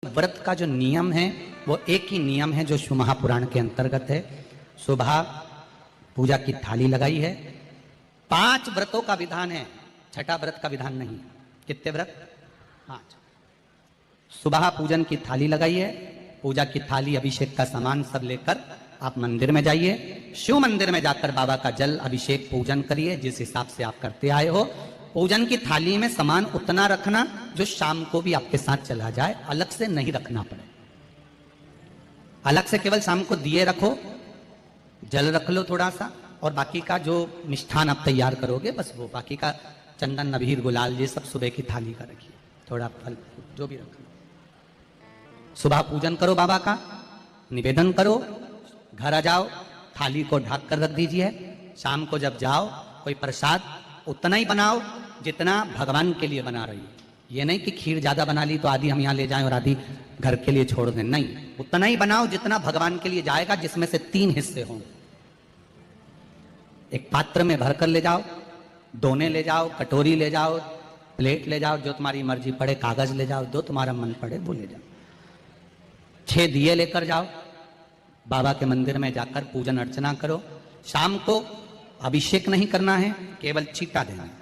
व्रत का जो नियम है वो एक ही नियम है जो शिव महापुराण के अंतर्गत है। सुबह पूजा की थाली लगाई है। 5 व्रतों का विधान है, छठा व्रत का विधान नहीं। कितने व्रत? 5। सुबह पूजन की थाली लगाई है। पूजा की थाली, अभिषेक का सामान सब लेकर आप मंदिर में जाइए। शिव मंदिर में जाकर बाबा का जल अभिषेक पूजन करिए जिस हिसाब से आप करते आए हो। पूजन की थाली में सामान उतना रखना जो शाम को भी आपके साथ चला जाए, अलग से नहीं रखना पड़े। अलग से केवल शाम को दिए रखो, जल रख लो थोड़ा सा, और बाकी का जो मिष्ठान आप तैयार करोगे बस वो, बाकी का चंदन नबीर गुलाल ये सब सुबह की थाली का रखिए, थोड़ा फल जो भी रखना। सुबह पूजन करो, बाबा का निवेदन करो, घर आ जाओ, थाली को ढक कर रख दीजिए। शाम को जब जाओ कोई प्रसाद उतना ही बनाओ जितना भगवान के लिए बना रही है। ये नहीं कि खीर ज्यादा बना ली तो आधी हम यहाँ ले जाएं और आधी घर के लिए छोड़ दें, नहीं, उतना ही बनाओ जितना भगवान के लिए जाएगा, जिसमें से 3 हिस्से हों। एक पात्र में भरकर ले जाओ, दोने ले जाओ, कटोरी ले जाओ, प्लेट ले जाओ, जो तुम्हारी मर्जी पड़े, कागज ले जाओ, जो तुम्हारा मन पड़े वो ले जाओ। 6 दिए लेकर जाओ, बाबा के मंदिर में जाकर पूजन अर्चना करो। शाम को अभिषेक नहीं करना है, केवल छींटा देना है।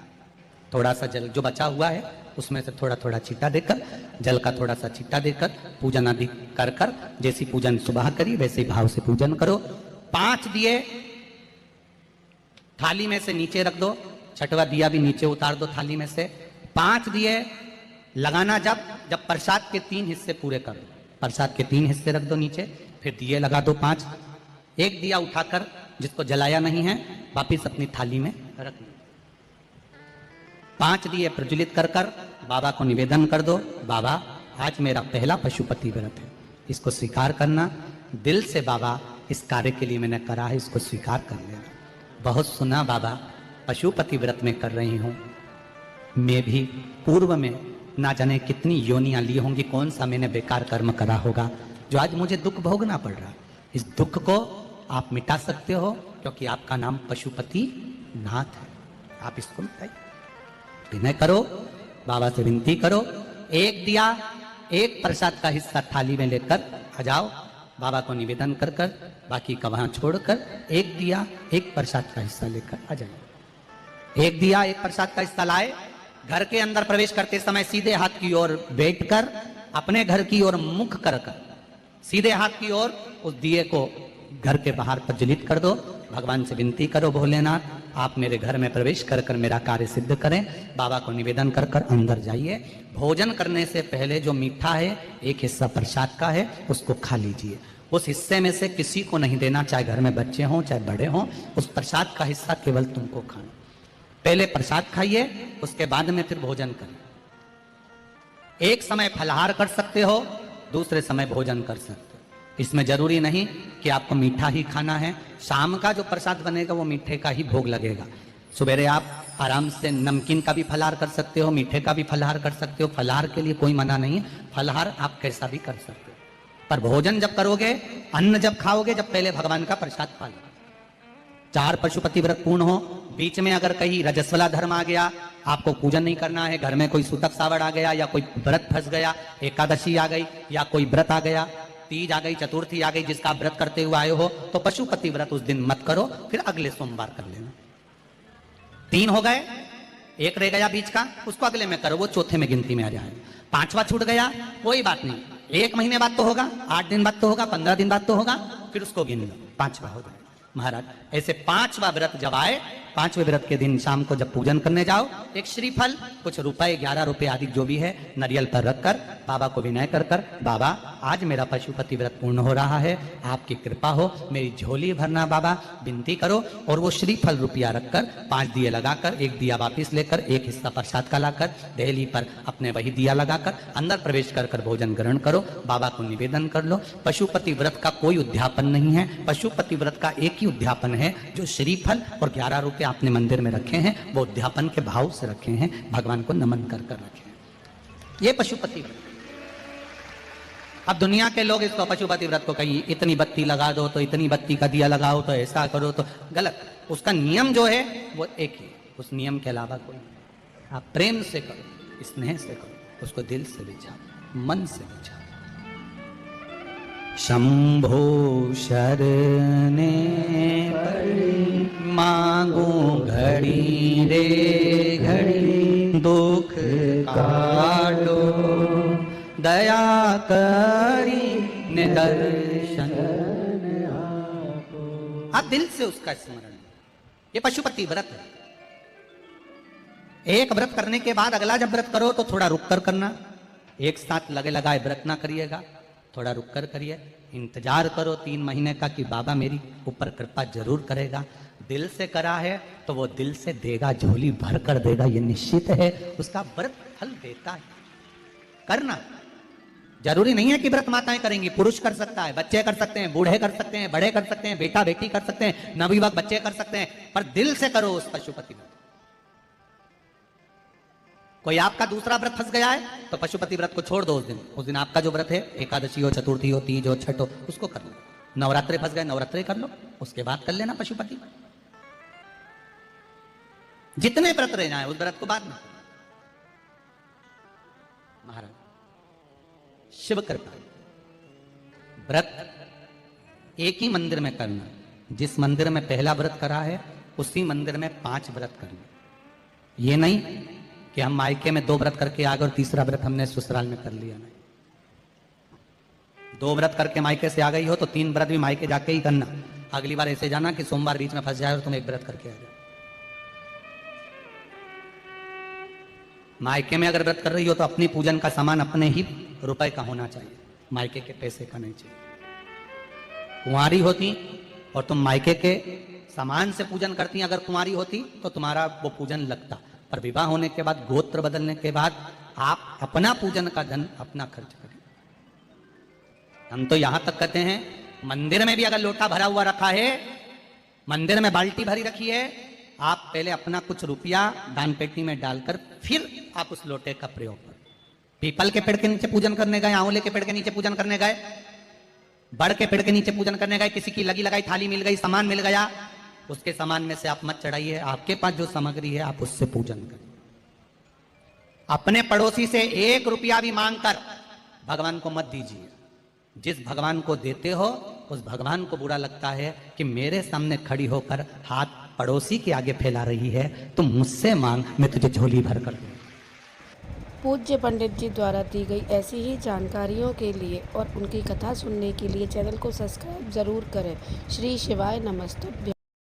थोड़ा सा जल जो बचा हुआ है उसमें से थोड़ा थोड़ा छींटा देकर, जल का थोड़ा सा छींटा देकर पूजन आदि कर कर, जैसी पूजन सुबह करी वैसे ही भाव से पूजन करो। 5 दिए थाली में से नीचे रख दो, छठवा दिया भी नीचे उतार दो थाली में से। 5 दिए लगाना जब प्रसाद के 3 हिस्से पूरे कर दो, प्रसाद के 3 हिस्से रख दो नीचे, फिर दिए लगा दो 5। एक दिया उठाकर जिसको जलाया नहीं है वापिस अपनी थाली में रख दो। 5 दिए प्रज्वलित कर कर बाबा को निवेदन कर दो, बाबा आज मेरा पहला पशुपति व्रत है, इसको स्वीकार करना। दिल से बाबा इस कार्य के लिए मैंने करा है, इसको स्वीकार कर लेना। बहुत सुना बाबा पशुपति व्रत में कर रही हूँ, मैं भी पूर्व में ना जाने कितनी योनियां ली होंगी, कौन सा मैंने बेकार कर्म करा होगा जो आज मुझे दुख भोगना पड़ रहा। इस दुख को आप मिटा सकते हो क्योंकि आपका नाम पशुपति नाथ है। आप इसको मिटाइए, विनय करो, बाबा से विनती करो। एक दिया, एक प्रसाद का हिस्सा थाली में लेकर आ जाओ, बाबा को निवेदन कर कर, बाकी का वहां छोड़कर एक दिया, एक प्रसाद का हिस्सा लेकर आ जाइए। एक दिया, एक प्रसाद का हिस्सा लाए, घर के अंदर प्रवेश करते समय सीधे हाथ की ओर बैठकर अपने घर की ओर मुख कर कर सीधे हाथ की ओर उस दिए को घर के बाहर प्रज्वलित कर दो। भगवान से विनती करो, भोलेनाथ आप मेरे घर में प्रवेश कर कर मेरा कार्य सिद्ध करें। बाबा को निवेदन कर कर अंदर जाइए। भोजन करने से पहले जो मीठा है, एक हिस्सा प्रसाद का है, उसको खा लीजिए। उस हिस्से में से किसी को नहीं देना, चाहे घर में बच्चे हों चाहे बड़े हों। उस प्रसाद का हिस्सा केवल तुमको खाना। पहले प्रसाद खाइए, उसके बाद में फिर भोजन करिए। एक समय फलाहार कर सकते हो, दूसरे समय भोजन कर सकते हो। इसमें जरूरी नहीं कि आपको मीठा ही खाना है। शाम का जो प्रसाद बनेगा वो मीठे का ही भोग लगेगा। सुबेरे आप आराम से नमकीन का भी फलाहार कर सकते हो, मीठे का भी फलाहार कर सकते हो। फलाहार के लिए कोई मना नहीं है, फलाहार आप कैसा भी कर सकते हो। पर भोजन जब करोगे, अन्न जब खाओगे, जब पहले भगवान का प्रसाद खा लो। 4 पशुपति व्रत पूर्ण हो। बीच में अगर कहीं रजस्वला धर्म आ गया, आपको पूजन नहीं करना है, घर में कोई सूतक सावड़ आ गया, या कोई व्रत फंस गया, एकादशी आ गई, या कोई व्रत आ गया, तीज आ गई, चतुर्थी आ गई, जिसका व्रत करते हुए आए हो, तो पशुपति व्रत उस दिन मत करो, फिर अगले सोमवार कर लेना। 3 हो गए, एक रह गया बीच का, उसको अगले में करो, वो चौथे में गिनती में आ जाएगा। 5वां छूट गया, कोई बात नहीं, 1 महीने बाद तो होगा, 8 दिन बाद तो होगा, 15 दिन बाद तो होगा, फिर उसको गिन लो, 5वां हो जाएगा। महाराज ऐसे 5वां व्रत जब आए, 5वें व्रत के दिन शाम को जब पूजन करने जाओ, एक श्रीफल, कुछ रुपए, 11 रुपए आदि जो भी है, नारियल पर रखकर बाबा को विनय कर कर, बाबा आज मेरा पशुपति व्रत पूर्ण हो रहा है, आपकी कृपा हो, मेरी झोली भरना बाबा, विनती करो। और वो श्रीफल रुपया रखकर 5 दिए लगाकर, एक दिया वापिस लेकर, एक हिस्सा प्रसाद का लाकर दहली पर अपने वही दिया लगाकर अंदर प्रवेश कर कर भोजन ग्रहण करो। बाबा को निवेदन कर लो। पशुपति व्रत का कोई उद्यापन नहीं है, पशुपति व्रत का एक ही उद्यापन है, जो श्रीफल और 11 रुपए आपने मंदिर में रखे हैं, वो उद्यापन के भाव से रखे हैं, भगवान को नमन कर कर रखे हैं। ये पशुपति व्रत। अब दुनिया के लोग इसको पशुपति व्रत को कहीं इतनी बत्ती लगा दो, तो इतनी बत्ती का दिया लगाओ, तो ऐसा करो, तो गलत। उसका नियम जो है वो एक ही, उस नियम के अलावा कोई नहीं। आप प्रेम से करो, स्नेह से करो, उसको दिल से विचारो, मन से विचारो। शंभो शरणे पड़ी, मांगू घड़ी रे घड़ी, दुख काटो दया करी निदर्शन। आप दिल से उसका स्मरण, ये पशुपति व्रत है। एक व्रत करने के बाद अगला जब व्रत करो तो थोड़ा रुक कर करना, एक साथ लगे लगाए व्रत ना करिएगा, थोड़ा रुक कर करिए, इंतजार करो 3 महीने का कि बाबा मेरी ऊपर कृपा जरूर करेगा। दिल से करा है तो वो दिल से देगा, झोली भर कर देगा, ये निश्चित है, उसका व्रत फल देता है। करना जरूरी नहीं है कि व्रत माताएं करेंगी, पुरुष कर सकता है, बच्चे कर सकते हैं, बूढ़े कर सकते हैं, बड़े कर सकते हैं, बेटा बेटी कर सकते हैं, नवयुवक बच्चे कर सकते हैं, पर दिल से करो उस पशुपति व्रत। कोई आपका दूसरा व्रत फंस गया है तो पशुपति व्रत को छोड़ दो। उस दिन आपका जो व्रत है, एकादशी हो, चतुर्थी हो, तीज हो, छठ हो, उसको कर लो। नवरात्रे फंस गए, नवरात्रे कर लो, उसके बाद कर लेना पशुपति। जितने व्रत रह जाए उस व्रत को बाद में। महाराज शिव कृपा, व्रत एक ही मंदिर में करना। जिस मंदिर में पहला व्रत करा है उसी मंदिर में 5 व्रत करना। ये नहीं कि हम मायके में 2 व्रत करके आ गए और तीसरा व्रत हमने ससुराल में कर लिया। नहीं, 2 व्रत करके मायके से आ गई हो तो 3 व्रत भी मायके जाके ही करना। अगली बार ऐसे जाना कि सोमवार बीच में फंस जाए और तुम 1 व्रत करके आ जाओ। मायके में अगर व्रत कर रही हो तो अपनी पूजन का सामान अपने ही रुपए का होना चाहिए, मायके के पैसे का नहीं चाहिए। कुंवारी होती और तुम मायके के सामान से पूजन करती, अगर कुंवारी होती तो तुम्हारा वो पूजन लगता, पर विवाह होने के बाद, गोत्र बदलने के बाद आप अपना पूजन का धन अपना खर्च करें। हम तो यहां तक कहते हैं मंदिर में भी अगर लोटा भरा हुआ रखा है, मंदिर में बाल्टी भरी रखी है, आप पहले अपना कुछ रुपया दान पेटी में डालकर फिर आप उस लोटे का प्रयोग करें। पीपल के पेड़ के नीचे पूजन करने गए, आंवले के पेड़ के नीचे पूजन करने गए, बड़ के पेड़ के नीचे पूजन करने गए, किसी की लगी लगाई थाली मिल गई, सामान मिल गया, उसके सामान में से आप मत चढ़ाइए। आपके पास जो सामग्री है आप उससे पूजन करें। अपने पड़ोसी से 1 रुपया भी मांगकर भगवान को मत दीजिए। जिस भगवान को देते हो उस भगवान को बुरा लगता है कि मेरे सामने खड़ी होकर हाथ पड़ोसी के आगे फैला रही है, तुम मुझसे मांग, मैं तुझे झोली भर कर दूं। पूज्य पंडित जी द्वारा दी गई ऐसी ही जानकारियों के लिए और उनकी कथा सुनने के लिए चैनल को सब्सक्राइब जरूर करें। श्री शिवाय नमस्तुभ्यं।